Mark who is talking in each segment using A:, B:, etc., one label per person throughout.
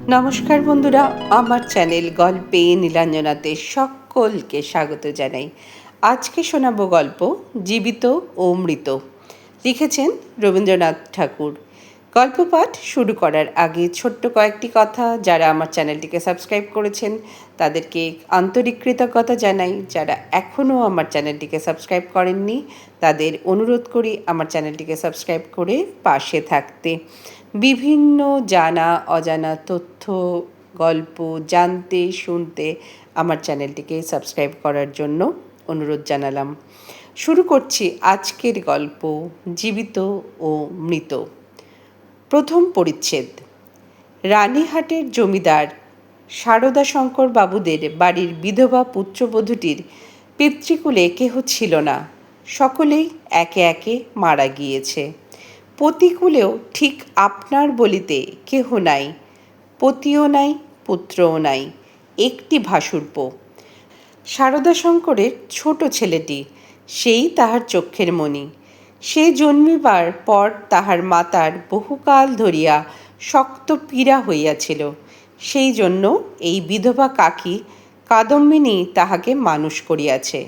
A: নমস্কার বন্ধুরা, আমার চ্যানেল গল্পে নীলাঞ্জনাতে সকলকে স্বাগত জানাই। আজকে শোনাবো গল্প জীবিত ও মৃত। লিখেছেন রবীন্দ্রনাথ ঠাকুর। গল্প পাঠ শুরু করার আগে ছোট্ট কয়েকটি কথা। যারা আমার চ্যানেলটিকে সাবস্ক্রাইব করেছেন তাদেরকে আন্তরিক কৃতজ্ঞতা জানাই। যারা এখনও আমার চ্যানেলটিকে সাবস্ক্রাইব করেননি তাদের অনুরোধ করি আমার চ্যানেলটিকে সাবস্ক্রাইব করে পাশে থাকতে। বিভিন্ন জানা অজানা তথ্য, গল্প জানতে শুনতে আমার চ্যানেলটিকে সাবস্ক্রাইব করার জন্য অনুরোধ জানালাম। শুরু করছি আজকের গল্প জীবিত ও মৃত। প্রথম পরিচ্ছেদ। রানীহাটের জমিদার শারদাশঙ্কর বাবুদের বাড়ির বিধবা পুত্রবধূটির পিতৃকুলে কেহ ছিল না। সকলেই একে একে মারা গিয়েছে। পতিকুলেও ঠিক আপনার বলিতে কেহ নাই। পতিও নাই, পুত্রও নাই, একটি ভাশুরপো। শারদাশঙ্করের ছোট ছেলেটি, সেই তাহার চক্ষের মণি। সে জন্মিবার পর তাহার মাতার বহুকাল ধরিয়া শক্ত পীড়া হইয়াছিল। সেই জন্য এই বিধবা কাকী কাদম্বিনী তাহাকে মানুষ করিয়াছে।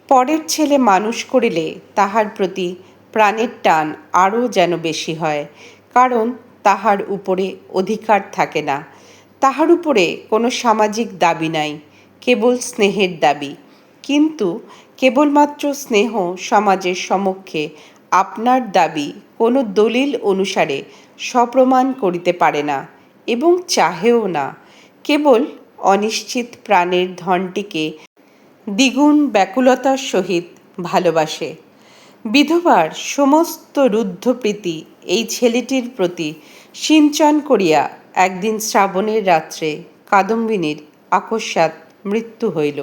A: পরের ছেলে মানুষ করিলে তাহার প্রতি প্রাণের টান আরও যেন বেশি হয়, কারণ তাহার উপরে অধিকার থাকে না, তাহার উপরে কোনো সামাজিক দাবি নাই, কেবল স্নেহের দাবি। কিন্তু কেবলমাত্র স্নেহ সমাজের সমক্ষে আপনার দাবি কোনো দলিল অনুসারে সপ্রমাণ করিতে পারে না এবং চাহেও না। কেবল অনিশ্চিত প্রাণের ধনটিকে দ্বিগুণ ব্যাকুলতার সহিত ভালোবাসে। বিধবার সমস্ত রুদ্ধপ্রীতি এই ছেলেটির প্রতি সিঞ্চন করিয়া একদিন শ্রাবণের রাত্রে কাদম্বিনীর আকস্মাৎ মৃত্যু হইল।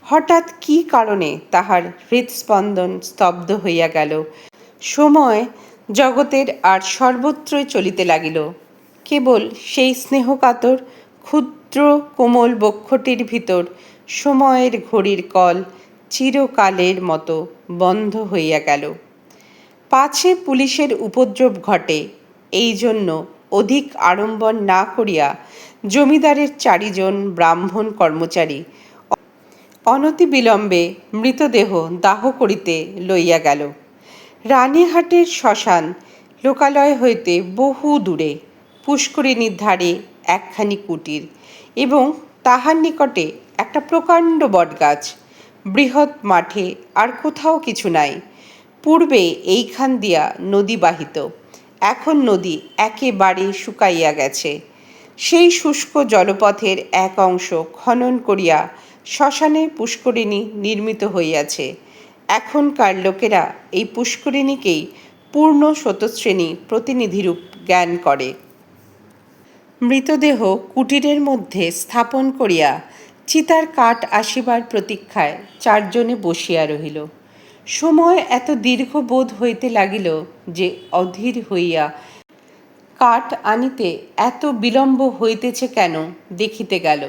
A: হঠাৎ কী কারণে তাহার হৃৎস্পন্দন স্তব্ধ হইয়া গেল। সময় জগতের আর সর্বত্রই চলিতে লাগিল। কেবল সেই স্নেহকাতর ক্ষুদ্র কোমল বক্ষটির ভিতর সময়ের ঘড়ির কল চিরকালের মতো বন্ধ হইয়া গেল। পাছে পুলিশের উপদ্রব ঘটে, এই জন্য অধিক আড়ম্বর না করিয়া জমিদারের 4 জন ব্রাহ্মণ কর্মচারী অনতিবিলম্বে মৃতদেহ দাহ করিতে লইয়া গেল। রানীহাটের শ্মশান লোকালয় হইতে বহু দূরে, পুষ্করিণীর ধারে একখানি কুটির এবং তাহার নিকটে একটা প্রকাণ্ড বটগাছ। বৃহৎ মাঠে আর কোথাও কিছু নাই। পূর্বে এইখান দিয়া নদী বাহিত, এখন নদী একেবারে শুকাইয়া গেছে। সেই শুষ্ক জলপথের এক অংশ খনন করিয়া শ্মশানে পুষ্করিণী নির্মিত হইয়াছে। এখনকার লোকেরা এই পুষ্করিণীকেই পূর্ণ স্রোতস্বিনী প্রতিনিধিরূপ জ্ঞান করে। মৃতদেহ কুটিরের মধ্যে স্থাপন করিয়া চিতার কাঠ আসিবার প্রতীক্ষায় 4 জনে বসিয়া রহিল। সময় এত দীর্ঘ বোধ হইতে লাগিল যে অধীর হইয়া কাঠ আনিতে এত বিলম্ব হইতেছে কেন দেখিতে গেল।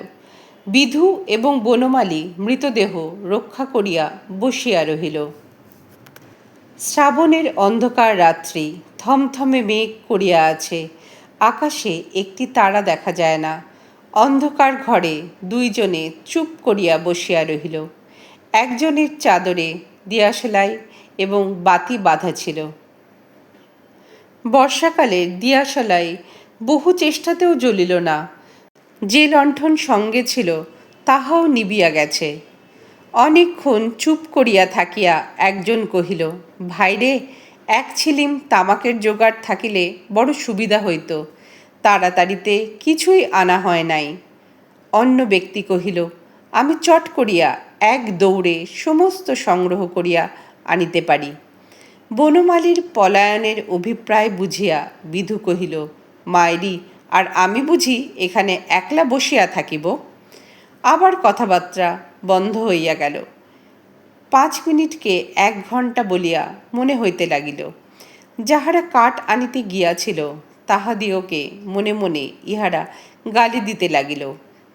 A: বিধু এবং বনমালী মৃতদেহ রক্ষা করিয়া বসিয়া রহিল। শ্রাবণের অন্ধকার রাত্রি, থমথমে মেঘ করিয়া আছে। আকাশে একটি তারা দেখা যায় না। অন্ধকার ঘরে 2 জনে চুপ করিয়া বসিয়া রহিল। একজনের চাদরে দিয়াশলাই এবং বাতি বাঁধা ছিল। বর্ষাকালে দিয়াশলাই বহু চেষ্টাতেও জ্বলিল না। যে লণ্ঠন সঙ্গে ছিল তাহাও নিবিয়া গেছে। অনেকক্ষণ চুপ করিয়া থাকিয়া একজন কহিল, ভাইরে, 1 ছিলিম তামাকের জোগাড় থাকিলে বড় সুবিধা হইত, তাড়াতাড়িতে কিছুই আনা হয় নাই। অন্য ব্যক্তি কহিল, আমি চট করিয়া 1 দৌড়ে সমস্ত সংগ্রহ করিয়া আনিতে পারি। বনমালীর পলায়নের অভিপ্রায় বুঝিয়া বিধু কহিল, মাইরি, আর আমি বুঝি এখানে একলা বসিয়া থাকিব? আবার কথাবার্তা বন্ধ হইয়া গেল। 5 মিনিটকে 1 ঘণ্টা বলিয়া মনে হইতে লাগিল। যাহারা কাঠ আনিতে গিয়াছিল তাহাদিওকে মনে মনে ইহারা গালি দিতে লাগিল।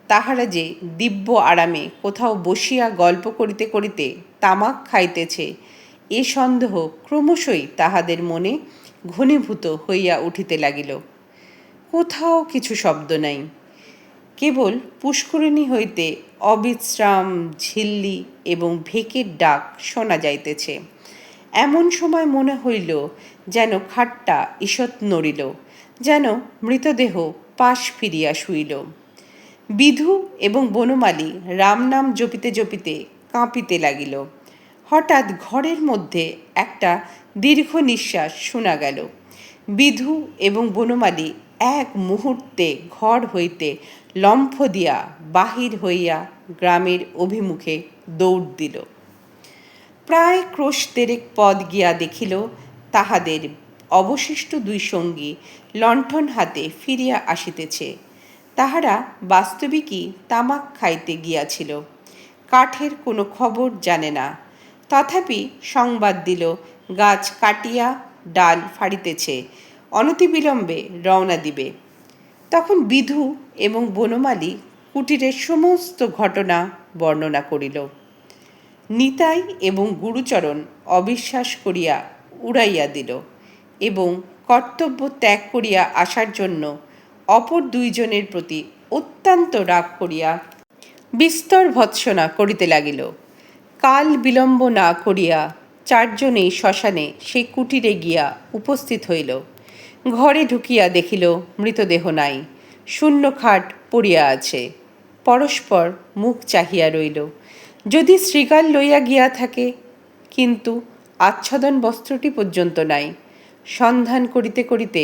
A: তাহারা যে দিব্য আরামে কোথাও বসিয়া গল্প করিতে করিতে তামাক খাইতেছে, এ সন্দেহ ক্রমশই তাহাদের মনে ঘনীভূত হইয়া উঠিতে লাগিল। কোথাও কিছু শব্দ নাই, কেবল পুষ্করিণী হইতে অবিশ্রাম ঝিল্লি এবং ভেকের ডাক শোনা যাইতেছে। এমন সময় মনে হইল যেন খাটটা ঈষৎ নড়িল, যেন মৃতদেহ পাশ ফিরিয়া শুইল। বিধু এবং বনমালী রাম নাম জপিতে জপিতে কাঁপিতে লাগিল। হঠাৎ ঘরের মধ্যে একটা দীর্ঘ নিঃশ্বাস শোনা গেল। বিধু এবং বনমালী এক মুহূর্তে ঘর হইতে লম্ফ দিয়া বাহির হইয়া গ্রামের অভিমুখে দৌড় দিল। প্রায় ক্রোশ দেড়েক পদ গিয়া দেখিল তাহাদের অবশিষ্ট দুই সঙ্গী লণ্ঠন হাতে ফিরিয়া আসিতেছে। তাহারা বাস্তবিকই তামাক খাইতে গিয়াছিল। কাঠের কোনো খবর জানে না, তথাপি সংবাদ দিল গাছ কাটিয়া ডাল ফাড়িতেছে, অনতিবিলম্বে রওনা দিবে। তখন বিধু এবং বনমালী কুটিরের সমস্ত ঘটনা বর্ণনা করিল। নিতাই এবং গুরুচরণ অবিশ্বাস করিয়া উড়াইয়া দিল এবং কর্তব্য ত্যাগ করিয়া আসার জন্য অপর দুইজনের প্রতি অত্যন্ত রাগ করিয়া বিস্তর ভৎসনা করিতে লাগিল। কাল বিলম্ব না করিয়া চারজনেই শ্মশানে সেই কুটিরে গিয়া উপস্থিত হইল। ঘরে ঢুকিয়া দেখিল মৃতদেহ নাই, শূন্য খাট পড়িয়া আছে। পরস্পর মুখ চাহিয়া রইল, যদি শৃগাল লইয়া গিয়া থাকে, কিন্তু আচ্ছাদন বস্ত্রটি পর্যন্ত নাই। সন্ধান করিতে করিতে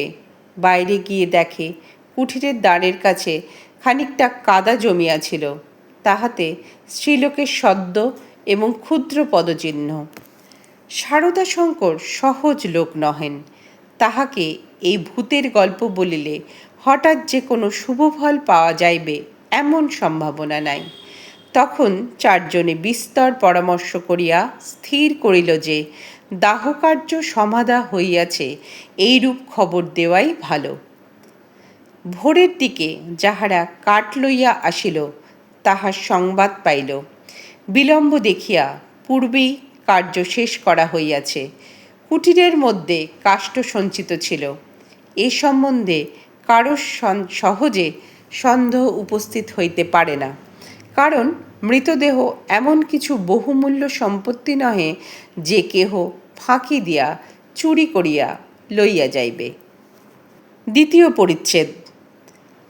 A: বাইরে গিয়ে দেখে কুঠিরের দ্বারের কাছে খানিকটা কাদা জমিয়াছিল, তাহাতে স্ত্রীলোকের সদ্য এবং ক্ষুদ্র পদচিহ্ন। শারদাশঙ্কর সহজ লোক নহেন, তাহাকে এই ভূতের গল্প বলিলে হঠাৎ যে কোনো শুভফল পাওয়া যাইবে এমন সম্ভাবনা নাই। তখন চারজনে বিস্তর পরামর্শ করিয়া স্থির করিল যে দাহকার্য সমাধা হইয়াছে এইরূপ খবর দেওয়াই ভালো। ভোরের দিকে যাহারা কাঠ লইয়া আসিল তাহার সংবাদ পাইল। বিলম্ব দেখিয়া পূর্বেই কার্য শেষ করা হইয়াছে। কুটিরের মধ্যে কাষ্ঠ সঞ্চিত ছিল। এ সম্বন্ধে কারো সহজে সন্দেহ উপস্থিত হইতে পারে না, কারণ মৃতদেহ এমন কিছু বহুমূল্য সম্পত্তি নহে যে কেহ ফাঁকি দিয়া চুরি করিয়া লইয়া যাইবে। দ্বিতীয় পরিচ্ছেদ।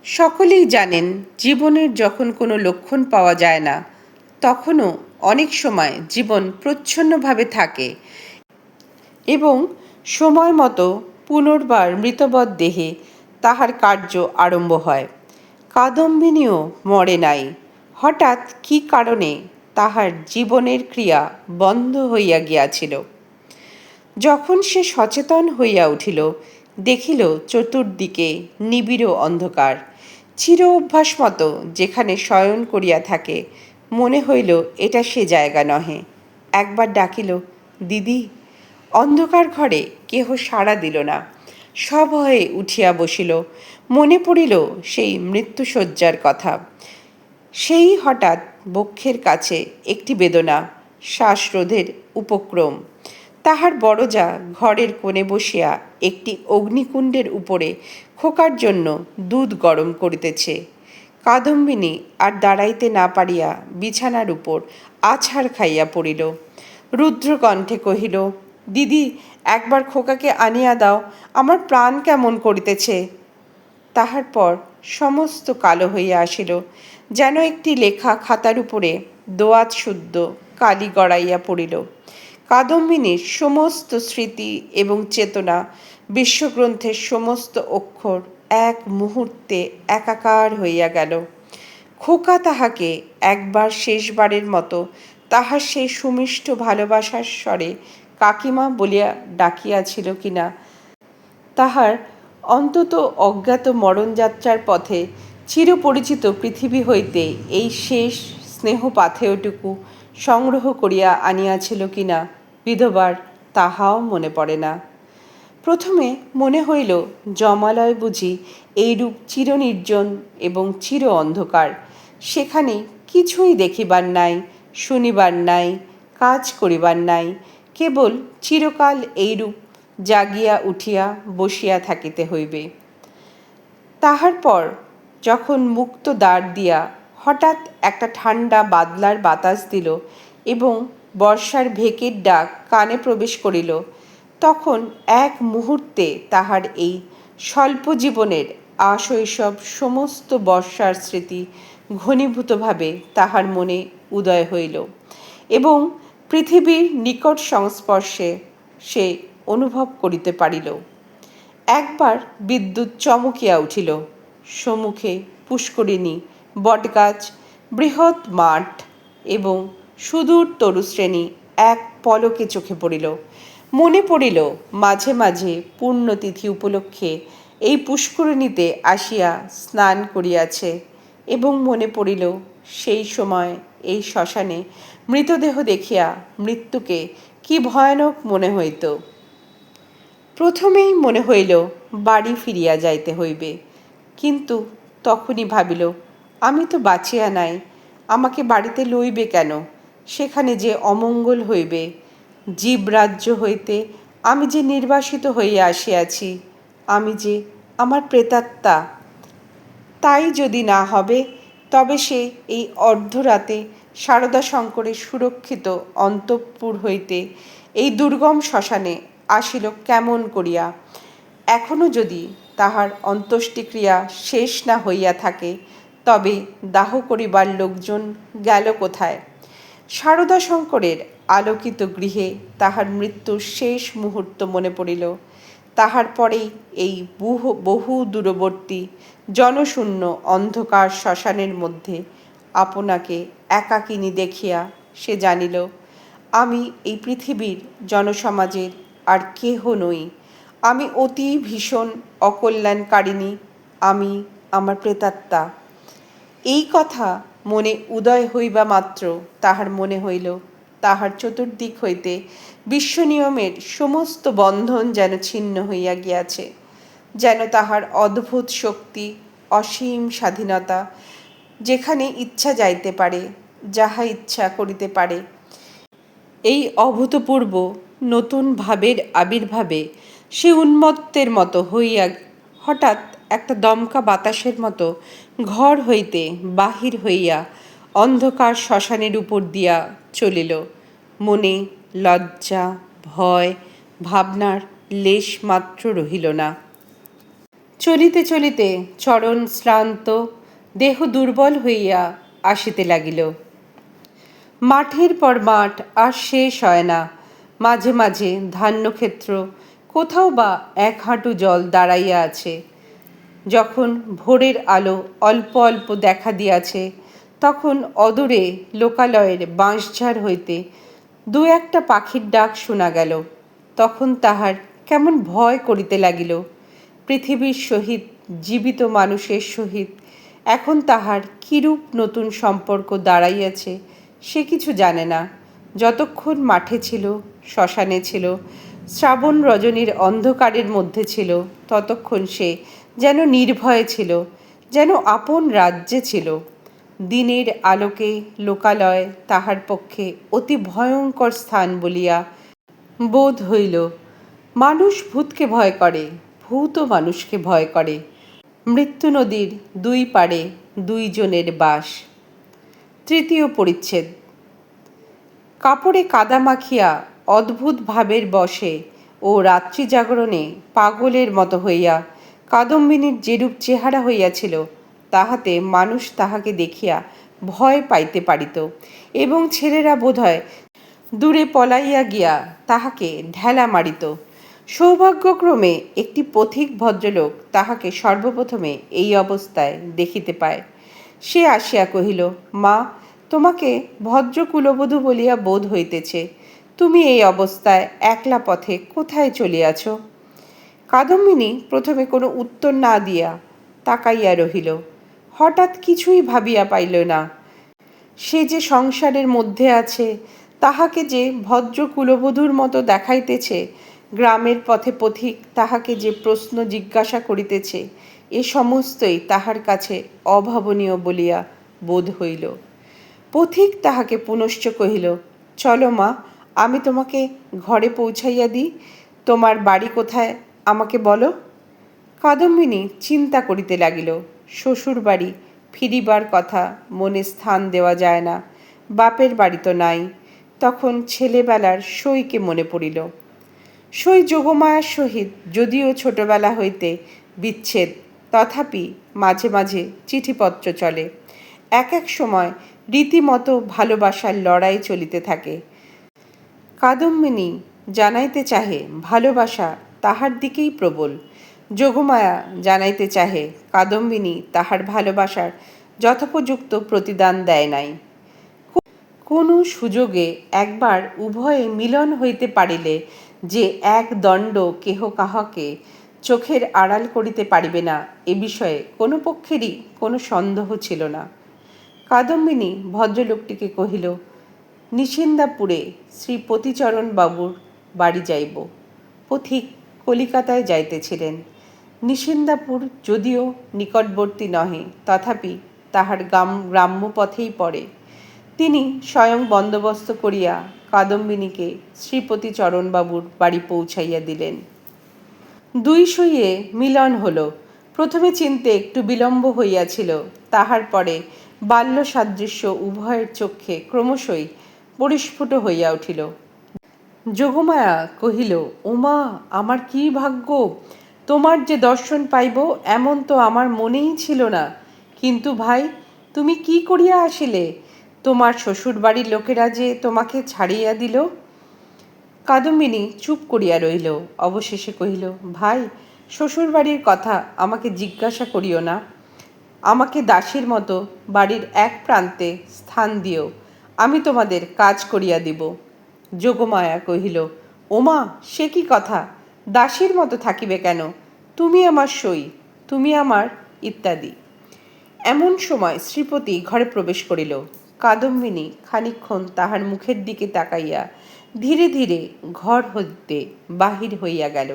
A: সকলেই জানেন, জীবনের যখন কোনো লক্ষণ পাওয়া যায় না, তখনও অনেক সময় জীবন প্রচ্ছন্নভাবে থাকে এবং সময় মতো পুনর্বার মৃতবৎ দেহে তাহার কার্য আরম্ভ হয়। কাদম্বিনীও মরে নাই। হঠাৎ কী কারণে তাহার জীবনের ক্রিয়া বন্ধ হইয়া গিয়াছিল। যখন সে সচেতন হইয়া উঠিল, দেখিল চতুর্দিকে নিবিড় অন্ধকার। চির অভ্যাস মতো যেখানে শয়ন করিয়া থাকে, মনে হইল এটা সে জায়গা নহে। একবার ডাকিল, দিদি। অন্ধকার ঘরে কেহ সাড়া দিল না। সভয়ে উঠিয়া বসিল। মনে পড়িল সেই মৃত্যুশয্যার কথা। সেই হঠাৎ বক্ষের কাছে একটি বেদনা, শ্বাসরোধের উপক্রম। তাহার বড়জা ঘরের কোণে বসিয়া একটি অগ্নিকুণ্ডের উপরে খোকার জন্য দুধ গরম করিতেছে। কাদম্বিনী আর দাঁড়াইতে না পারিয়া বিছানার উপর আছাড় খাইয়া পড়িল। রুদ্রকণ্ঠে কহিল, দিদি, একবার খোকাকে আনিয়া দাও, আমার প্রাণ কেমন করিতেছে। তাহার পর সমস্ত কালো হইয়া আসিল, যেন একটি লেখা খাতার উপরে দোয়াত শুদ্ধ কালি গড়াইয়া পড়িল। কাদম্বিনীর সমস্ত স্মৃতি এবং চেতনা, বিশ্বগ্রন্থের সমস্ত অক্ষর এক মুহূর্তে একাকার হইয়া গেল। খোকা তাহাকে একবার শেষবারের মতো তাহার সেই সুমিষ্ট ভালোবাসার স্বরে কাকিমা বলিয়া ডাকিয়াছিল কিনা, তাহার অন্তত অজ্ঞাত মরণযাত্রার পথে চিরপরিচিত পৃথিবী হইতে এই শেষ স্নেহপাথেয়টুকু সংগ্রহ করিয়া আনিয়াছিল কিনা বিধবার তাহাও মনে পড়ে না। প্রথমে মনে হইল যমালয় বুঝি এইরূপ চিরনির্জন এবং চির অন্ধকার। সেখানে কিছুই দেখিবার নাই, শুনিবার নাই, কাজ করিবার নাই, কেবল চিরকাল এইরূপ জাগিয়া উঠিয়া বসিয়া থাকিতে হইবে। তাহার পর যখন মুক্ত দ্বার দিয়া হঠাৎ একটা ঠান্ডা বাদলার বাতাস দিল এবং বর্ষার ভেকের ডাক কানে প্রবেশ করিল, তখন এক মুহূর্তে তাহার এই স্বল্প জীবনের আশৈশব সমস্ত বর্ষার স্মৃতি ঘনীভূতভাবে তাহার মনে উদয় হইল এবং পৃথিবীর নিকট সংস্পর্শে সে অনুভব করিতে পারিল। একবার বিদ্যুৎ চমকিয়া উঠিল। সম্মুখে পুষ্করিণী, বটগাছ, বৃহৎ মাঠ এবং সুদূর তরুশ্রেণী এক পলকে চোখে পড়িল। মনে পড়িল মাঝে মাঝে পুণ্যতিথি উপলক্ষে এই পুষ্করিণীতে আসিয়া স্নান করিয়াছে এবং মনে পড়িল সেই সময় এই শ্মশানে মৃতদেহ দেখিয়া মৃত্যুকে কি ভয়ানক মনে হইত। প্রথমেই মনে হইল বাড়ি ফিরিয়া যাইতে হইবে, কিন্তু তখনই ভাবিল আমি তো বাঁচিয়া নাই, আমাকে বাড়িতে লইবে কেন? সেখানে যে অমঙ্গল হইবে। জীবরাজ্য হইতে আমি যে নির্বাসিত হইয়া আসিয়াছি, আমি যে আমার প্রেতাত্মা। তাই যদি না হবে তবে সে এই অর্ধরাতে সারদা শঙ্করের সুরক্ষিত অন্তঃপুর হইতে এই দুর্গম শ্মশানে আসিল কেমন করিয়া? এখনও যদি তাহার অন্ত্যেষ্টিক্রিয়া শেষ না হইয়া থাকে, তবে দাহ করিবার লোকজন গেল কোথায়? সারদা শঙ্করের আলোকিত গৃহে তাহার মৃত্যুর শেষ মুহূর্ত মনে পড়িল। তাহার পরেই এই বহু দূরবর্তী জনশূন্য অন্ধকার শ্মশানের মধ্যে আপনাকে একাকিনী দেখিয়া সে জানিল, আমি এই পৃথিবীর জনসমাজের আর কেহ নই। আমি অতি ভীষণ অকল্যাণকারিণী, আমি আমার প্রেতাত্মা। এই কথা মনে উদয় হইবা মাত্র তাহার মনে হইল তাহার চতুর্দিক হইতে বিশ্বনিয়মের সমস্ত বন্ধন যেন ছিন্ন হইয়া গিয়াছে, যেন তাহার অদ্ভুত শক্তি, অসীম স্বাধীনতা, যেখানে ইচ্ছা যাইতে পারে, যাহা ইচ্ছা করিতে পারে। এই অভূতপূর্ব নতুন ভাবের আবির্ভাবে সে উন্মত্তের মতো হইয়া হঠাৎ একটা দমকা বাতাসের মতো ঘর হইতে বাহির হইয়া অন্ধকার শ্মশানের উপর দিয়া চলিল। মনে লজ্জা, ভয়, ভাবনার লেশ মাত্র রহিল না। চলিতে চলিতে চরণ শ্রান্ত, দেহ দুর্বল হইয়া আসিতে লাগিল। মাঠের পর মাঠ আর শেষ হয় না। মাঝে মাঝে ধান্যক্ষেত্র, কোথাও বা এক হাঁটু জল দাঁড়াইয়া আছে। যখন ভোরের আলো অল্প অল্প দেখা দিয়াছে, তখন অদূরে লোকালয়ের বাঁশঝাড় হইতে দু একটা পাখির ডাক শোনা গেল। তখন তাহার কেমন ভয় করিতে লাগিল। পৃথিবীর সহিত, জীবিত মানুষের সহিত এখন তাহার কিরূপ নতুন সম্পর্ক দাঁড়াইয়াছে সে কিছু জানে না। যতক্ষণ মাঠে ছিল, শ্মশানে ছিল, শ্রাবণ রজনীর অন্ধকারের মধ্যে ছিল, ততক্ষণ সে যেন নির্ভয়ে ছিল, যেন আপন রাজ্যে ছিল। দিনের আলোকে লোকালয় তাহার পক্ষে অতি ভয়ঙ্কর স্থান বলিয়া বোধ হইল। মানুষ ভূতকে ভয় করে, ভূতও মানুষকে ভয় করে। মৃত্যু নদীর দুই পাড়ে দুইজনের বাস। তৃতীয় পরিচ্ছেদ। কাপড়ে কাদা মাখিয়া অদ্ভুত ভাবের বশে ও রাত্রি জাগরণে পাগলের মতো হইয়া কাদম্বিনীর যেরূপ চেহারা হইয়াছিল, তাহাতে মানুষ তাহাকে দেখিয়া ভয় পাইতে পারিত এবং ছেলেরা বোধহয় দূরে পলাইয়া গিয়া তাহাকে ঢেলা মারিত। সৌভাগ্যক্রমে একটি পথিক ভদ্রলোক তাহাকে সর্বপ্রথমে এই অবস্থায় দেখিতে পায়। সে আসিয়া কহিল, মা, তোমাকে ভদ্রকুলবধূ বলিয়া বোধ হইতেছে। তুমি এই অবস্থায় একলা পথে কোথায় চলিয়াছ? কাদম্বিনী প্রথমে কোনো উত্তর না দিয়া তাকাইয়া রহিল। হঠাৎ কিছুই ভাবিয়া পাইল না। সে যে সংসারের মধ্যে আছে, তাহাকে যে ভদ্র কুলবধূর মতো দেখাইতেছে, গ্রামের পথে পথিক তাহাকে যে প্রশ্ন জিজ্ঞাসা করিতেছে, এ সমস্তই তাহার কাছে অভাবনীয় বলিয়া বোধ হইল। পথিক তাহাকে পুনশ্চ কহিল, চলো মা, আমি তোমাকে ঘরে পৌঁছাইয়া দিই। তোমার বাড়ি কোথায় আমাকে বলো। কাদম্বিনী চিন্তা করিতে লাগিল। শ্বশুর বাড়ি ফিরিবার কথা মনে স্থান দেওয়া যায় না, বাপের বাড়ি তো নাই। তখন ছেলেবেলার সইকে মনে পড়িল। সই যোগমায়ার সহিত যদিও ছোটবেলা হইতে বিচ্ছেদ, তথাপি মাঝে মাঝে চিঠিপত্র চলে। এক এক সময় রীতিমতো ভালোবাসার লড়াই চলিতে থাকে। কাদম্বিনী জানাইতে চাহে ভালোবাসা তাহার দিকেই প্রবল। যোগমায়া জানাইতে চাহে কাদম্বিনী তাহার ভালোবাসার যথোপযুক্ত প্রতিদান দেয় নাই। কোনো সুযোগে একবার উভয়ে মিলন হইতে পারিলে যে এক দণ্ড কেহ কাহাকে চোখের আড়াল করিতে পারিবে না, এ বিষয়ে কোনো পক্ষেরই কোনো সন্দেহ ছিল না। কাদম্বিনী ভদ্রলোকটিকে কহিল, নিশিন্দাপুরে শ্রীপতিচরণ বাবুর বাড়ি যাইব। পথিক কলিকাতায় যাইতেছিলেন। নিশিন্দাপুর যদিও নিকটবর্তী নহে, তথাপি তাহার গ্রাম্য পথেই পড়ে। তিনি স্বয়ং বন্দোবস্ত করিয়া কাদম্বিনীকে শ্রীপতিচরণবাবুর বাড়ি পৌঁছাইয়া দিলেন। দুই সইয়ে মিলন হল। প্রথমে চিনতে একটু বিলম্ব হইয়াছিল, তাহার পরে বাল্য সাদৃশ্য উভয়ের চক্ষে ক্রমশই পরিস্ফুট হইয়া উঠিল। যোগমায়া কহিল, ওমা, আমার কি ভাগ্য! তোমার যে দর্শন পাইব এমন তো আমার মনেই ছিল না। কিন্তু ভাই, তুমি কি করিয়া আসিলে? তোমার শ্বশুর বাড়ির লোকেরা যে তোমাকে ছাড়িয়া দিল। কাদম্বিনী চুপ করিয়া রহিল। অবশেষে কহিল, ভাই, শ্বশুর বাড়ির কথা আমাকে জিজ্ঞাসা করিও না। আমাকে দাসীর মতো বাড়ির এক প্রান্তে স্থান দিও, আমি তোমাদের কাজ করিয়া দিব। যোগমায়া কহিল, ওমা, সে কি কথা! দাসীর মতো থাকিবে কেন? তুমি আমার সই, তুমি আমার ইত্যাদি। এমন সময় শ্রীপতি ঘরে প্রবেশ করিল। কাদম্বিনী খানিকক্ষণ তাহার মুখের দিকে তাকাইয়া ধীরে ধীরে ঘর হইতে বাহির হইয়া গেল।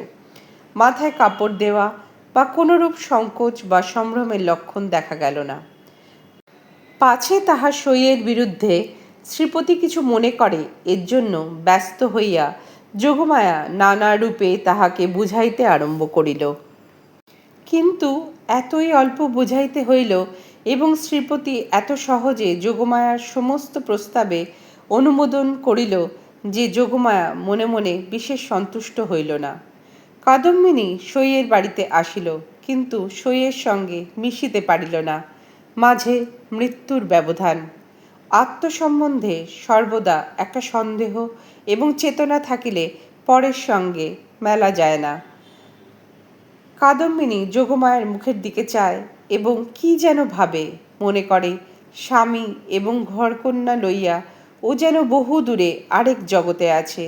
A: মাথায় কাপড় দেওয়া বা কোনরূপ সংকোচ বা সম্ভ্রমের লক্ষণ দেখা গেল না। পাছে তাহার সইয়ের বিরুদ্ধে শ্রীপতি কিছু মনে করে, এর জন্য ব্যস্ত হইয়া যোগমায়া নানা রূপে তাহাকে বুঝাইতে আরম্ভ করিল। কিন্তু এতই অল্প বুঝাইতে হইল এবং শ্রীপতি এত সহজে যোগমায়ার সমস্ত প্রস্তাবে অনুমোদন করিল যে যোগমায়া মনে মনে বিশেষ সন্তুষ্ট হইল না। কাদম্বিনী সইয়ের বাড়িতে আসিল, কিন্তু সইয়ের সঙ্গে মিশিতে পারিল না। মাঝে মৃত্যুর ব্যবধান। আত্মসম্বন্ধে সর্বদা একটা সন্দেহ এবং চেতনা থাকিলে পরের সঙ্গে মেলা যায় না। কাদম্বিনী যোগমায়ার মুখের দিকে চায় এবং কি যেন ভাবে, মনে করে স্বামী এবং ঘরকন্যা লইয়া ও যেন বহু দূরে আরেক জগতে আছে।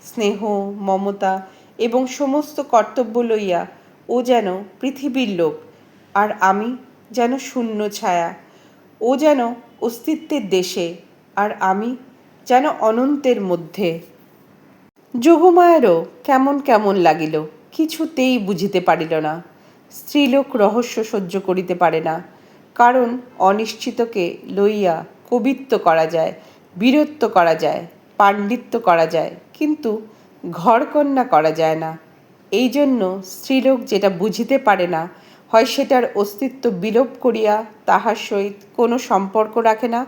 A: স্নেহ, মমতা এবং সমস্ত কর্তব্য লইয়া ও যেন পৃথিবীর লোক, আর আমি যেন শূন্য ছায়া। ও যেন অস্তিত্বের দেশে, আর আমি যেন অনন্তের মধ্যে। যোগমায়ারও কেমন কেমন লাগিল, কিছুতেই বুঝিতে পারিল না। স্ত্রীলোক রহস্য সহ্য করিতে পারে না, কারণ অনিশ্চিতকে লইয়া কবিত্ব করা যায়, বীরত্ব করা যায়, পাণ্ডিত্য করা যায়, কিন্তু ঘরকন্যা করা যায় না। এই জন্য স্ত্রীলোক যেটা বুঝিতে পারে না, হয় সেটার অস্তিত্ব বিলোপ করিয়া তাহার সহিত কোনো সম্পর্ক রাখে না,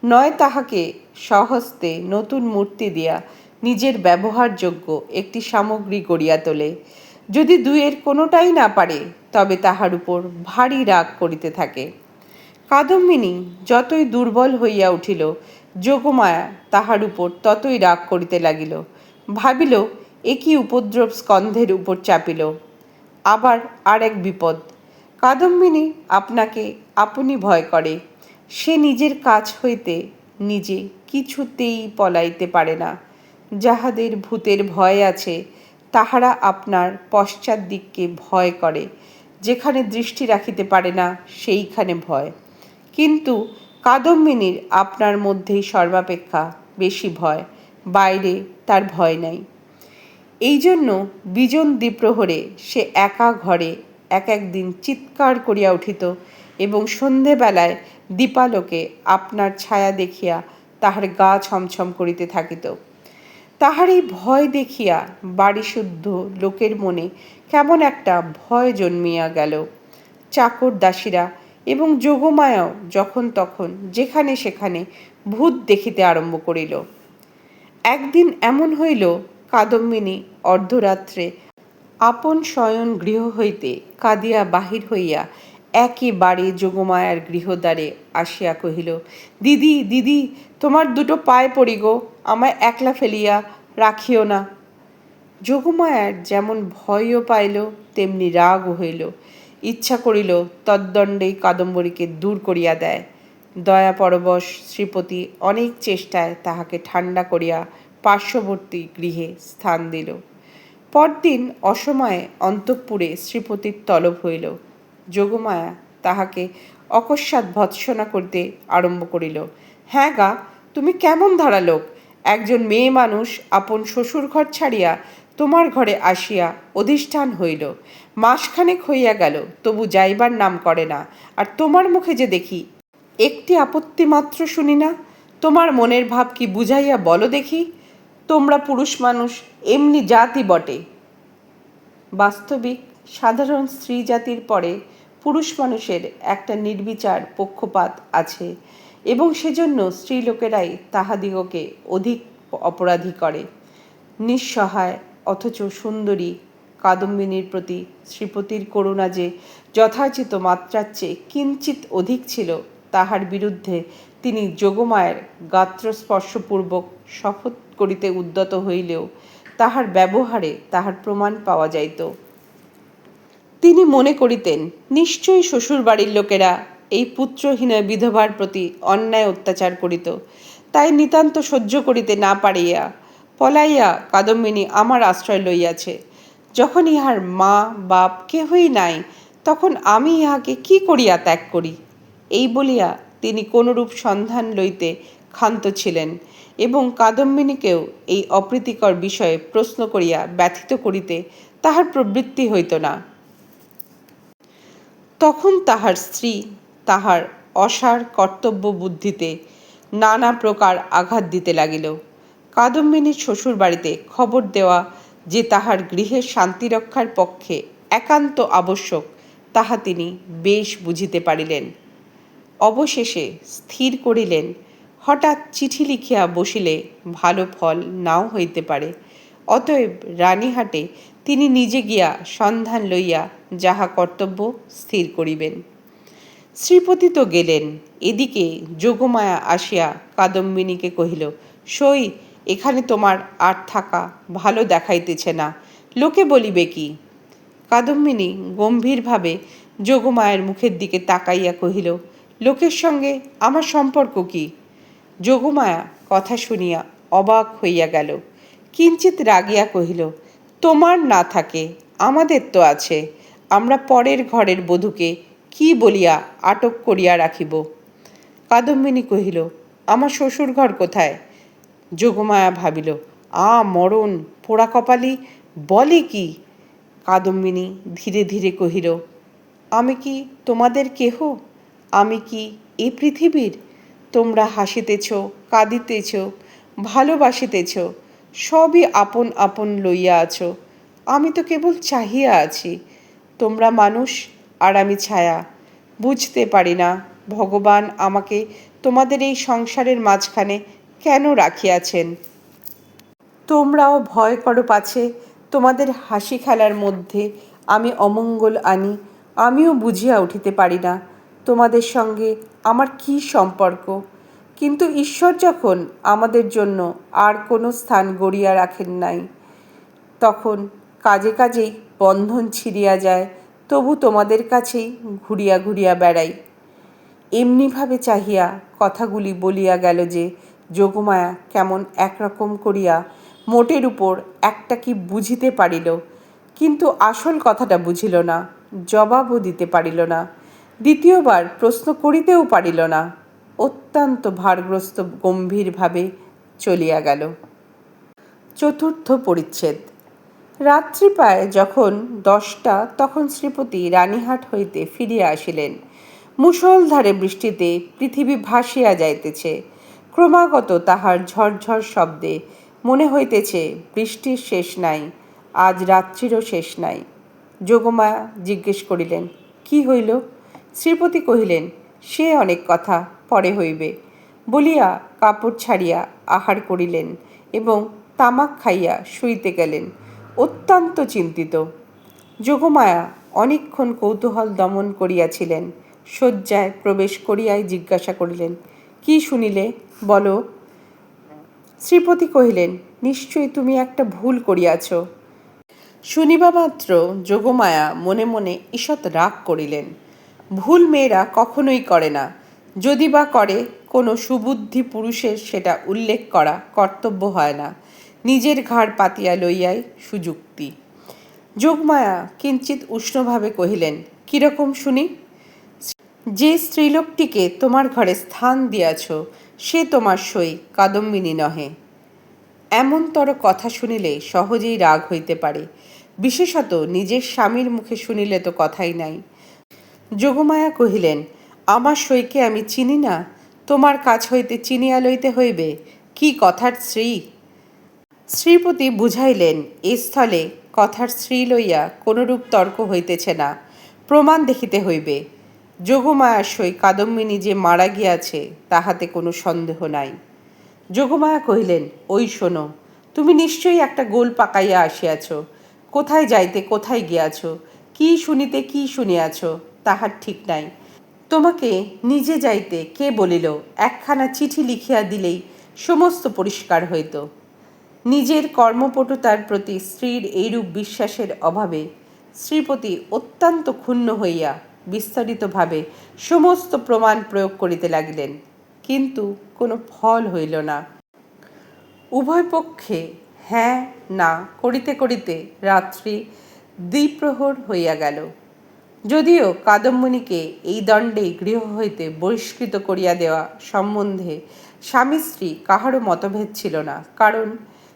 A: নয় তাহাকে স্বহস্তে নতুন মূর্তি দিয়া নিজের ব্যবহারযোগ্য একটি সামগ্রী গড়িয়া তোলে। যদি দুয়ের কোনোটাই না পারে, তবে তাহার উপর ভারী রাগ করিতে থাকে। কাদম্বিনী যতই দুর্বল হইয়া উঠিল, যোগমায়া তাহার উপর ততই রাগ করিতে লাগিল। ভাবিল, একই উপদ্রব স্কন্ধের উপর চাপিল। আবার আর এক বিপদ। কাদম্বিনী আপনাকে আপনি ভয় করে। সে নিজের কাজ হইতে নিজে কিছুতেই পলাইতে পারে না। যাহাদের ভূতের ভয় আছে, তাহারা আপনার পশ্চাৎ দিককে ভয় করে। যেখানে দৃষ্টি রাখিতে পারে না, সেইখানে ভয়। কিন্তু কাদম্বিনীর আপনার মধ্যেই সর্বাপেক্ষা বেশি ভয়, বাইরে তার ভয় নাই। এই জন্য বিজন দ্বিপ্রহরে সে একা ঘরে এক একদিন চিৎকার করিয়া উঠিত এবং সন্ধেবেলায় দীপালোকে আপনার ছায়া দেখিয়া তাহার গা ছমছম করিতে থাকিত। তাহার এই ভয় দেখিয়া বাড়িশুদ্ধ লোকের মনে কেমন একটা ভয় জন্মিয়া গেল। চাকর দাসীরা এবং যোগমায়াও যখন তখন যেখানে সেখানে ভূত দেখিতে আরম্ভ করিল। একদিন এমন হইল, কাদম্বিনী অর্ধরাত্রে আপন শয়ন গৃহ হইতে কাঁদিয়া বাহির হইয়া একেবারে যোগমায়ার গৃহদ্বারে আসিয়া কহিল, দিদি দিদি, তোমার দুটো পায়ে পড়ি গো, আমায় একলা ফেলিয়া রাখিও না। যোগমায়ার যেমন ভয়ও পাইল তেমনি রাগও হইল। ইচ্ছা করিল তদ্দণ্ডেই কাদম্বরীকে দূর করিয়া দেয়। দয়া পরবশ শ্রীপতি অনেক চেষ্টায় তাহাকে ঠান্ডা করিয়া পার্শ্ববর্তী গৃহে স্থান দিল। পরদিন অসময়ে অন্তঃপুরে শ্রীপতির তলব হইল। যোগমায়া তাহাকে অকস্মাৎ ভৎসনা করিতে আরম্ভ করিল। হ্যাঁ গা, তুমি কেমন ধারা লোক! একজন মেয়ে মানুষ আপন শ্বশুর ঘর ছাড়িয়া তোমার ঘরে আসিয়া অধিষ্ঠান হইল, মাসখানেক হইয়া গেল, তবু যাইবার নাম করে না। আর তোমার মুখে যে দেখি একটি আপত্তি মাত্র শুনি না। তোমার মনের ভাব কি বুঝাইয়া বলো দেখি। তোমরা পুরুষ মানুষ এমনি জাতি বটে। বাস্তবিক সাধারণ স্ত্রী জাতির পরে পুরুষ মানুষের একটা নির্বিচার পক্ষপাত আছে, এবং সেজন্য স্ত্রীলোকেরাই তাহাদিগকে অধিক অপরাধী করে। নিঃসহায় অথচ সুন্দরী কাদম্বিনীর প্রতি শ্রীপতির করুণা যে যথাচিত মাত্রার চেয়ে কিঞ্চিৎ অধিক ছিল, তাহার বিরুদ্ধে তিনি যোগমায়ের গাত্রস্পর্শপূর্বক শপথ করিতে উদ্যত হইলেও তাহার ব্যবহারে তাহার প্রমাণ পাওয়া যাইত। তিনি মনে করিতেন নিশ্চয়ই শ্বশুরবাড়ির লোকেরা এই পুত্রহীনা বিধবার প্রতি অন্যায় অত্যাচার করিত, তাই নিতান্ত সহ্য করিতে না পারিয়া পলাইয়া কাদম্বিনী আমার আশ্রয় লইয়াছে। যখন ইহার মা বাপ কেহই নাই, তখন আমি ইহাকে কি করিয়া ত্যাগ করি? এই বলিয়া তিনি কোনরূপ সন্ধান লইতে ক্ষান্ত ছিলেন, এবং কাদম্বিনীকেও এই অপ্রীতিকর বিষয়ে প্রশ্ন করিয়া ব্যথিত করিতে তাহার প্রবৃত্তি হইত না। তখন তাহার স্ত্রী তাহার অসার কর্তব্য বুদ্ধিতে নানা প্রকার আঘাত দিতে লাগিল। কাদম্বিনীর শ্বশুর বাড়িতে খবর দেওয়া যে তাহার গৃহের শান্তিরক্ষার পক্ষে একান্ত আবশ্যক, তাহা তিনি বেশ বুঝিতে পারিলেন। অবশেষে স্থির করিলেন, হঠাৎ চিঠি লিখিয়া বসিলে ভালো ফল নাও হইতে পারে। অতএব রানীহাটে তিনি নিজে গিয়া সন্ধান লইয়া যাহা কর্তব্য স্থির করিবেন। শ্রীপতি তো গেলেন। এদিকে যোগমায়া আসিয়া কাদম্বিনীকে কহিল, সই, এখানে তোমার আর থাকা ভালো দেখাইতেছে না, লোকে বলিবে কি? কাদম্বিনী গম্ভীরভাবে যোগমায়ের মুখের দিকে তাকাইয়া কহিল, লোকের সঙ্গে আমার সম্পর্ক কি? যোগমায়া কথা শুনিয়া অবাক হইয়া গেল। কিঞ্চিৎ রাগিয়া কহিল, তোমার না থাকে আমাদের তো আছে। আমরা পরের ঘরের বধূকে কি বলিয়া আটক করিয়া রাখিব? কাদম্বিনী কহিল, আমার শ্বশুর ঘর কোথায়? যোগমায়া ভাবিল, মরণ পোড়া কপালি, বলে কি? কাদম্বিনী ধীরে ধীরে কহিল, আমি কি তোমাদের কেহ? আমি কি এ পৃথিবীর? তোমরা হাসিতেছ, কাঁদিতেছ, ভালোবাসিতেছ, সবই আপন আপন লইয়া আছো। আমি তো কেবল চাহিয়া আছি। তোমরা মানুষ আর আমি ছায়া। বুঝতে পারি না ভগবান আমাকে তোমাদের এই সংসারের মাঝখানে কেন রাখিয়াছেন। তোমরাও ভয় করো পাছে তোমাদের হাসি খেলার মধ্যে আমি অমঙ্গল আনি। আমিও বুঝিয়া উঠিতে পারি না তোমাদের সঙ্গে আমার কি সম্পর্ক। কিন্তু ঈশ্বর যখন আমাদের জন্য আর কোনো স্থান গড়িয়া রাখেন নাই, তখন কাজে কাজেই বন্ধন ছিঁড়িয়া যায়, তবু তোমাদের কাছেই ঘুরিয়া ঘুরিয়া বেড়াই। এমনিভাবে চাহিয়া কথাগুলি বলিয়া গেল যে যোগমায়া কেমন একরকম করিয়া মোটের উপর একটা কি বুঝিতে পারিল, কিন্তু আসল কথাটা বুঝিল না, জবাবও দিতে পারিল না, দ্বিতীয়বার প্রশ্ন করিতেও পারিল না। অত্যন্ত ভারগ্রস্ত গম্ভীরভাবে চলিয়া গেল। চতুর্থ পরিচ্ছেদ। রাত্রি প্রায় যখন 10টা, তখন শ্রীপতি রানীহাট হইতে ফিরিয়া আসিলেন। মুষলধারে বৃষ্টিতে পৃথিবী ভাসিয়া যাইতেছে। ক্রমাগত তাহার ঝরঝর শব্দে মনে হইতেছে বৃষ্টির শেষ নাই, আজ রাত্রিরও শেষ নাই। যোগমায়া জিজ্ঞেস করিলেন, কি হইল? শ্রীপতি কহিলেন, সে অনেক কথা, পরে হইবে বলিয়া কাপড় ছাড়িয়া আহার করিলেন এবং তামাক খাইয়া শুইতে গেলেন, অত্যন্ত চিন্তিত। যোগমায়া অনেকক্ষণ কৌতূহল দমন করিয়াছিলেন। শয্যায় প্রবেশ করিয়াই জিজ্ঞাসা করিলেন, কি শুনিলে বলো? শ্রীপতি কহিলেন, নিশ্চয়ই তুমি একটা ভুল করিয়াছ। শুনিবা মাত্র যোগমায়া মনে মনে ঈষৎ রাগ করিলেন। ভুল মেয়েরা কখনোই করে না, যদি বা করে কোনো সুবুদ্ধি পুরুষের সেটা উল্লেখ করা কর্তব্য হয় না, নিজের ঘাড় পাতিয়া লইয়াই সুযুক্তি। যোগমায়া কিঞ্চিত উষ্ণভাবে কহিলেন, কিরকম শুনি? যে স্ত্রীলোকটিকে তোমার ঘরে স্থান দিয়াছ সে তোমার সই কাদম্বিনী নহে। এমনতর কথা শুনিলে সহজেই রাগ হইতে পারে, বিশেষত নিজের স্বামীর মুখে শুনিলে তো কথাই নাই। যোগমায়া কহিলেন, আমার সইকে আমি চিনি না, তোমার কাছ হইতে চিনিয়া লইতে হইবে? কি কথার স্ত্রী! শ্রীপতি বুঝাইলেন, এ স্থলে কথার স্ত্রী লইয়া কোনরূপ তর্ক হইতেছে না, প্রমাণ দেখিতে হইবে। যোগমায়ার সই কাদম্বিনী যে মারা গিয়াছে তাহাতে কোনো সন্দেহ নাই। যোগমায়া কহিলেন, ওই শোনো, তুমি নিশ্চয়ই একটা গোল পাকাইয়া আসিয়াছ। কোথায় যাইতে কোথায় গিয়াছ, কি শুনিতে কি শুনিয়াছ তাহার ঠিক নাই। তোমাকে নিজে যাইতে কে বলিল? একখানা চিঠি লিখিয়া দিলেই সমস্ত পরিষ্কার হইত। নিজের কর্মপটুতার প্রতি স্ত্রীর এইরূপ বিশ্বাসের অভাবে শ্রীপতি অত্যন্ত ক্ষুণ্ণ হইয়া বিস্তারিতভাবে সমস্ত প্রমাণ প্রয়োগ করিতে লাগিলেন, কিন্তু কোনো ফল হইল না। উভয় পক্ষে হ্যাঁ না করিতে করিতে রাত্রি দ্বিপ্রহর হইয়া গেল। যদিও কাদম্বিনীকে এই দণ্ডে গৃহ হইতে বহিষ্কৃত করিয়া দেওয়া সম্বন্ধে স্বামী স্ত্রী কাহারও মতভেদ ছিল না, কারণ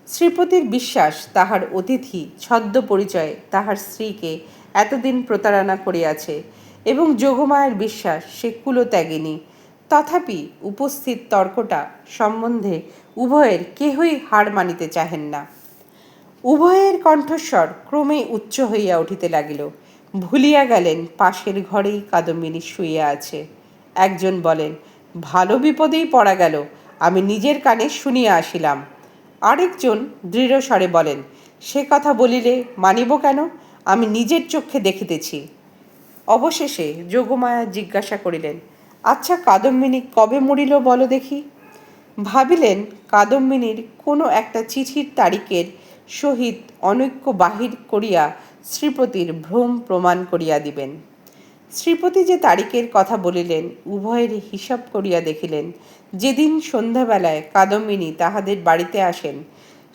A: শ্রীপতির বিশ্বাস তাহার অতিথি ছদ্ম পরিচয়ে তাহার স্ত্রীকে এতদিন প্রতারণা করিয়াছে এবং যোগমায়ের বিশ্বাস সে কুলত্যাগিনী। তথাপি উপস্থিত তর্কটা সম্বন্ধে উভয়ের কেহই হার মানিতে চাহেন না। উভয়ের কণ্ঠস্বর ক্রমেই উচ্চ হইয়া উঠিতে লাগিল। ভুলিয়া গেলেন পাশের ঘরেই কাদম্বিনী শুইয়া আছে। একজন বলেন, ভালো বিপদেই পড়া গেল, আমি নিজের কানে শুনিয়া আসিলাম। আরেকজন দৃঢ় স্বরে বলেন, সে কথা বলিলে মানিব কেন, আমি নিজের চক্ষে দেখিতেছি। অবশেষে যোগমায়া জিজ্ঞাসা করিলেন, আচ্ছা কাদম্বিনী কবে মরিল বলো দেখি? ভাবিলেন কাদম্বিনীর কোনো একটা চিঠির তারিখের সহিত অনৈক্য বাহির করিয়া শ্রীপতির ভ্রম প্রমাণ করিয়া দিবেন। শ্রীপতি যে তারিখের কথা বলিলেন উভয়ের হিসাব করিয়া দেখিলেন, যেদিন সন্ধ্যাবেলায় কাদম্বিনী তাহাদের বাড়িতে আসেন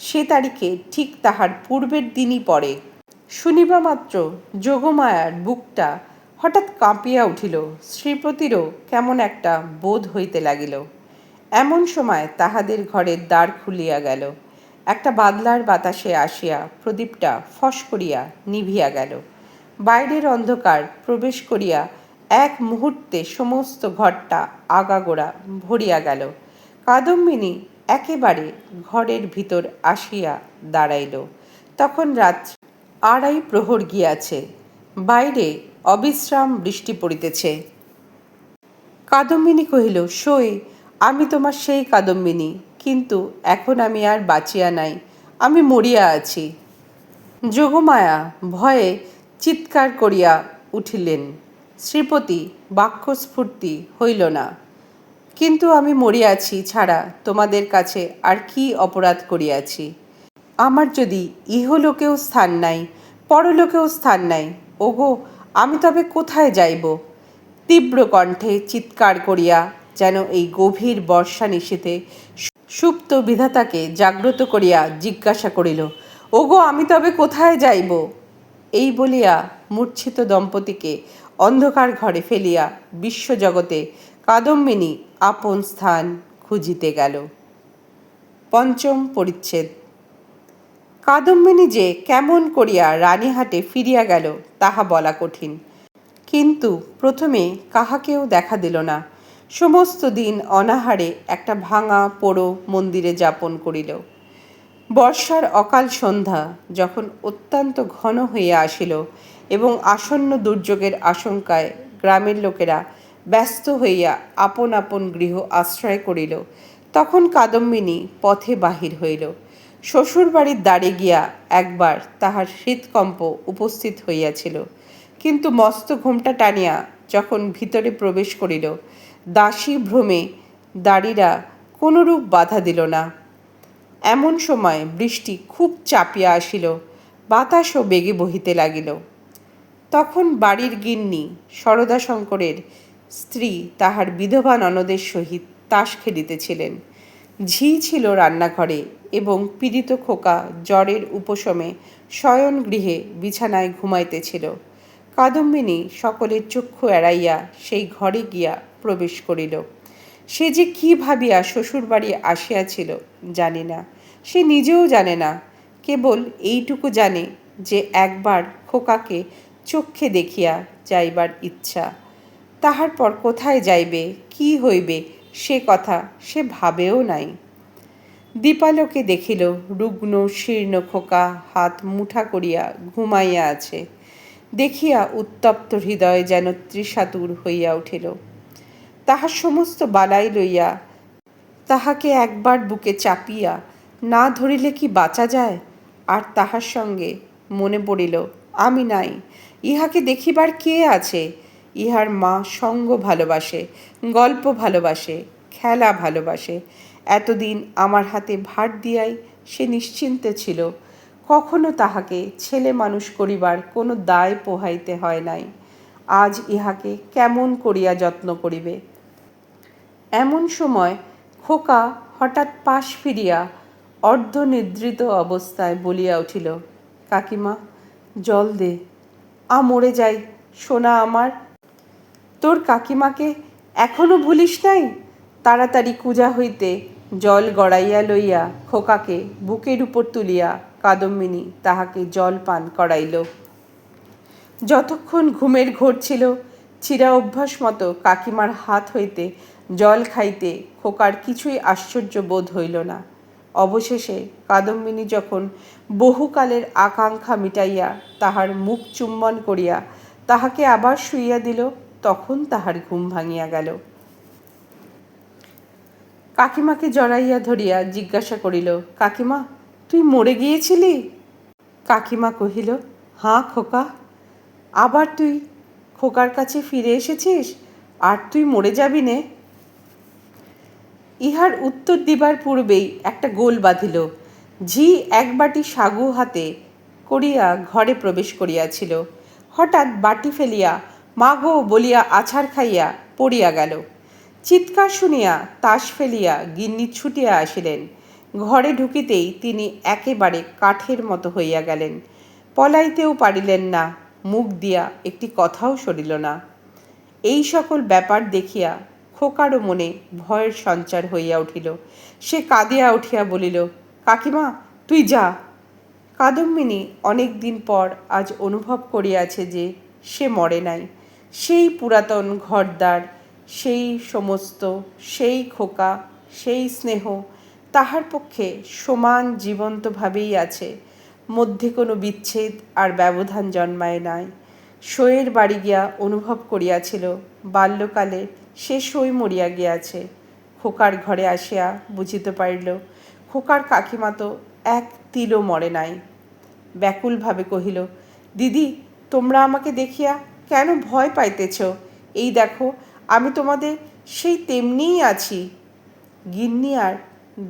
A: সে তারিখে ঠিক তাহার পূর্বের দিনই পড়ে। শুনিবা মাত্র যোগমায়ার বুকটা হঠাৎ কাঁপিয়া উঠিল, শ্রীপতিরও কেমন একটা বোধ হইতে লাগিল। এমন সময় তাহাদের ঘরের দ্বার খুলিয়া গেল। একটা বাদলার বাতাসে আসিয়া প্রদীপটা ফস করিয়া নিভিয়া গেল। বাইরের অন্ধকার প্রবেশ করিয়া এক মুহূর্তে সমস্ত ঘরটা আগাগোড়া ভরিয়া গেল। কাদম্বিনী একেবারে ঘরের ভিতর আসিয়া দাঁড়াইল। তখন রাত্রি 2:30 প্রহর গিয়াছে। বাইরে অবিশ্রাম বৃষ্টি পড়িতেছে। কাদম্বিনী কহিল, সই, আমি তোমার সেই কাদম্বিনী, কিন্তু এখন আমি আর বাঁচিয়া নাই, আমি মরিয়া আছি। যোগমায়া ভয়ে চিৎকার করিয়া উঠিলেন। শ্রীপতি বাক্যস্ফূর্তি হইল না, কিন্তু আমি মরিয়াছি ছাড়া তোমাদের কাছে আর কি অপরাধ করিয়াছি? আমার যদি ইহলোকেও স্থান নাই, পরলোকেও স্থান নাই, ওগো আমি তবে কোথায় যাইব? তীব্র কণ্ঠে চিৎকার করিয়া যেন এই গভীর বর্ষা নিশীথে সুপ্ত বিধাতাকে জাগ্রত করিয়া জিজ্ঞাসা করিল, ওগো আমি তবে কোথায় যাইব? এই বলিয়া মূর্ছিত দম্পতিকে অন্ধকার ঘরে ফেলিয়া বিশ্বজগতে কাদম্বিনী আপন স্থান খুঁজিতে গেল। 5ম পরিচ্ছেদ। কাদম্বিনী যে কেমন করিয়া রানীহাটে ফিরিয়া গেল তাহা বলা কঠিন, কিন্তু প্রথমে কাহাকেও দেখা দিল না। সমস্ত দিন অনাহারে একটা ভাঙা পোড়ো মন্দিরে যাপন করিল। বর্ষার অকাল সন্ধ্যা যখন অত্যন্ত ঘন হইয়া আসিল এবং আসন্ন দুর্যোগের আশঙ্কায় গ্রামের লোকেরা ব্যস্ত হইয়া আপন আপন গৃহ আশ্রয় করিল, তখন কাদম্বিনী পথে বাহির হইল। শ্বশুরবাড়ির দ্বারে গিয়া একবার তাহার হৃৎকম্প উপস্থিত হইয়াছিল, কিন্তু মস্ত ঘোমটা টানিয়া যখন ভিতরে প্রবেশ করিল, দাসী ভ্রমে দাড়িরা কোনরূপ বাধা দিল না। এমন সময় বৃষ্টি খুব চাপিয়া আসিল, বাতাসও বেগে বহিতে লাগিল। তখন বাড়ির গিন্নি সরদাশঙ্করের স্ত্রী তাহার বিধবা ননদের সহিত তাস খেলিতেছিলেন। ঝি ছিল রান্নাঘরে এবং পীড়িত খোকা জ্বরের উপশমে শয়ন গৃহে বিছানায় ঘুমাইতেছিল। কাদম্বিনী সকলের চক্ষু এড়াইয়া সেই ঘরে গিয়া প্রবেশ করিল। সে যে কি ভাবিয়া শ্বশুরবাড়ি আসিয়াছিল জানি না, সে নিজেও জানে না, কেবল এইটুকু জানে যে একবার খোকাকে চক্ষে দেখিয়া যাইবার ইচ্ছা। তাহার পর কোথায় যাইবে, কি হইবে, সে কথা সে ভাবেও নাই। দীপালোকে দেখিল রুগ্ন শীর্ণ খোকা হাত মুঠা করিয়া ঘুমাইয়া আছে। দেখিয়া উত্তপ্ত হৃদয় যেন ত্রিশাতুর হইয়া উঠিল। তাহার সমস্ত বালাই লইয়া তাহাকে একবার বুকে চাপিয়া না ধরিলে কি বাঁচা যায়? আর তাহার সঙ্গে মনে পড়িল, আমি নাই, ইহাকে দেখিবার কে আছে? ইহার মা সঙ্গ ভালোবাসে, গল্প ভালোবাসে, খেলা ভালোবাসে। এতদিন আমার হাতে ভার দিয়াই সে নিশ্চিন্তে ছিল। কখনো তাহাকে ছেলে মানুষ করিবার কোনো দায় পোহাইতে হয় নাই। আজ ইহাকে কেমন করিয়া যত্ন করিবে? এমন সময় খোকা হঠাৎ পাশ ফিরিয়া অর্ধনিদ্রিত অবস্থায় বলিয়া উঠিল, কাকিমা, জল দে, মরে যাই সোনা আমার। তোর কাকিমাকে এখনো ভুলিস নাই? তাড়াতাড়ি কুজা হইতে জল গড়াইয়া লইয়া খোকাকে বুকের উপর তুলিয়া কাদম্বিনী তাহাকে জল পান করাইল। যতক্ষণ ঘুমের ঘোর ছিল, চিরা অভ্যাস মতো কাকিমার হাত হইতে জল খাইতে খোকার কিছুই আশ্চর্য বোধ হইল না। অবশেষে কাদম্বিনী যখন বহুকালের আকাঙ্ক্ষা মিটাইয়া তাহার মুখ চুম্বন করিয়া তাহাকে আবার শুইয়া দিল, তখন তাহার ঘুম ভাঙিয়া গেল। কাকিমাকে জড়াইয়া ধরিয়া জিজ্ঞাসা করিল, কাকিমা, তুই মরে গিয়েছিলি? কাকিমা কহিল, হাঁ খোকা, আবার তুই খোকার কাছে ফিরে এসেছিস, আর তুই মরে যাবি নে? ইহার উত্তর দিবার পূর্বেই একটা গোল বাঁধিল। ঝি এক বাটি সাগু হাতে করিয়া ঘরে প্রবেশ করিয়াছিল। হঠাৎ বাটি ফেলিয়া মা গো বলিয়া আছাড় খাইয়া পড়িয়া গেল। চিৎকার শুনিয়া তাস ফেলিয়া গিন্নি ছুটিয়া আসিলেন। ঘরে ঢুকিতেই তিনি একেবারে কাঠের মতো হইয়া গেলেন। পলাইতেও পারিলেন না, মুখ দিয়া একটি কথাও সরিল না। এই সকল ব্যাপার দেখিয়া খোকারও মনে ভয়ের সঞ্চার হইয়া উঠিল। সে কাঁদিয়া উঠিয়া বলিল, কাকিমা, তুই যা। কাদম্বিনী অনেক দিন পর আজ অনুভব করিয়াছে যে সে মরে নাই। সেই পুরাতন ঘরদ্বার, সেই সমস্ত, সেই খোকা, সেই স্নেহ তাহার পক্ষে সমান জীবন্তভাবেই আছে। মধ্যে কোনো বিচ্ছেদ আর ব্যবধান জন্মায় নাই। সইয়ের বাড়ি গিয়া অনুভব করিয়াছিল বাল্যকালে সে সই মরিয়া গিয়াছে। খোকার ঘরে আসিয়া বুঝিতে পারিল খোকার কাকিমা তো এক তিলও মরে নাই। ব্যাকুলভাবে কহিল, দিদি, তোমরা আমাকে দেখিয়া কেন ভয় পাইতেছ? এই দেখো, আমি তোমাদের সেই তেমনিই আছি। গিন্নি আর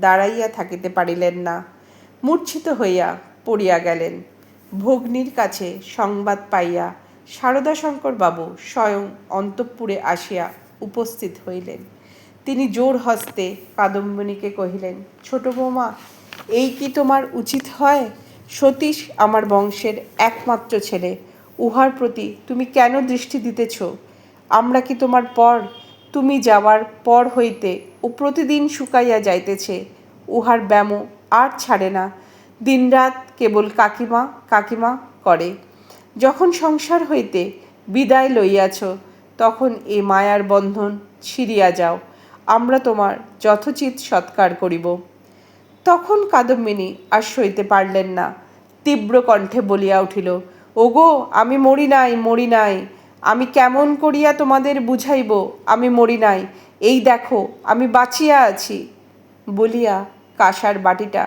A: দাঁড়াইয়া থাকিতে পারিলেন না, মূর্ছিত হইয়া পড়িয়া গেলেন। ভগ্নীর কাছে সংবাদ পাইয়া শারদাশঙ্কর বাবু স্বয়ং অন্তঃপুরে আসিয়া উপস্থিত হইলেন। তিনি জোর হস্তে কাদম্বিনীকে কহিলেন, ছোট বৌমা, এই কি তোমার উচিত হয়? সতীশ আমার বংশের একমাত্র ছেলে, উহার প্রতি তুমি কেন দৃষ্টি দিতেছ? আমরা কি তোমার পর? তুমি যাওয়ার পর হইতে ও প্রতিদিন শুকাইয়া যাইতেছে। উহার ব্যামো আর ছাড়ে না। দিনরাত কেবল কাকিমা কাকিমা করে। যখন সংসার হইতে বিদায় লইয়াছ, তখন এ মায়ার বন্ধন ছিঁড়িয়া যাও। আমরা তোমার যথোচিত সৎকার করিব। তখন কাদম্বিনী আর সইতে পারলেন না, তীব্র কণ্ঠে বলিয়া উঠিল, ওগো আমি মরি নাই, মরি নাই, আমি কেমন করিয়া তোমাদের বুঝাইব আমি মরি নাই, এই দেখো আমি বাঁচিয়া আছি। বলিয়া কাঁসার বাটিটা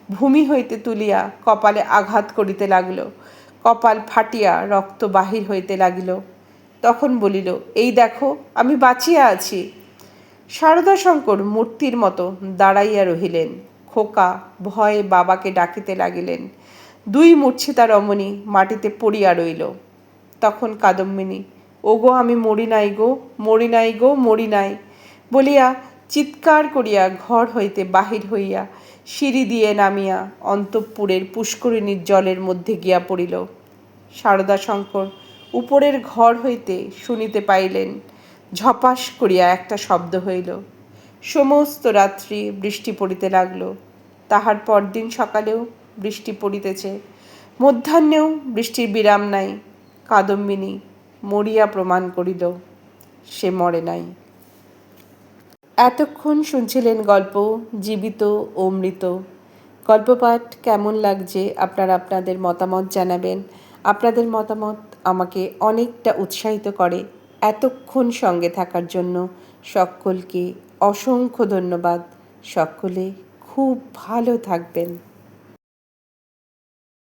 A: ভূমি হইতে তুলিয়া কপালে আঘাত করিতে লাগিল। কপাল ফাটিয়া রক্ত বাহির হইতে লাগিল। তখন বলিল, এই দেখো আমি বাঁচিয়া আছি। শারদাশঙ্কর মূর্তির মতো দাঁড়াইয়া রহিলেন। খোকা ভয়ে বাবাকে ডাকিতে লাগিলেন। দুই মূর্ছিতা রমণী মাটিতে পড়িয়া রইল। তখন কাদম্বিনী, ওগো আমি মরি নাই গো, মরি নাই গো, মরি নাই বলিয়া চিৎকার করিয়া ঘর হইতে বাহির হইয়া সিঁড়ি দিয়ে নামিয়া অন্তঃপুরের পুষ্করিণীর জলের মধ্যে গিয়া পড়িল। শারদাশঙ্কর উপরের ঘর হইতে শুনিতে পাইলেন, ঝপাস করিয়া একটা শব্দ হইল। সমস্ত রাত্রি বৃষ্টি পড়িতে লাগল। তাহার পরদিন সকালেও বৃষ্টি পড়িতেছে, মধ্যাহ্নেও বৃষ্টির বিরাম নাই। কাদম্বিনী মরিয়া প্রমাণ করিল, সে মরে নাই। এতক্ষণ শুনছিলেন গল্প জীবিত ও মৃত। গল্পপাঠ কেমন লাগছে আপনারা আপনাদের মতামত জানাবেন। আপনাদের মতামত আমাকে অনেকটা উৎসাহিত করে। এতক্ষণ সঙ্গে থাকার জন্য সকলকে অসংখ্য ধন্যবাদ। সকলে খুব ভালো থাকবেন।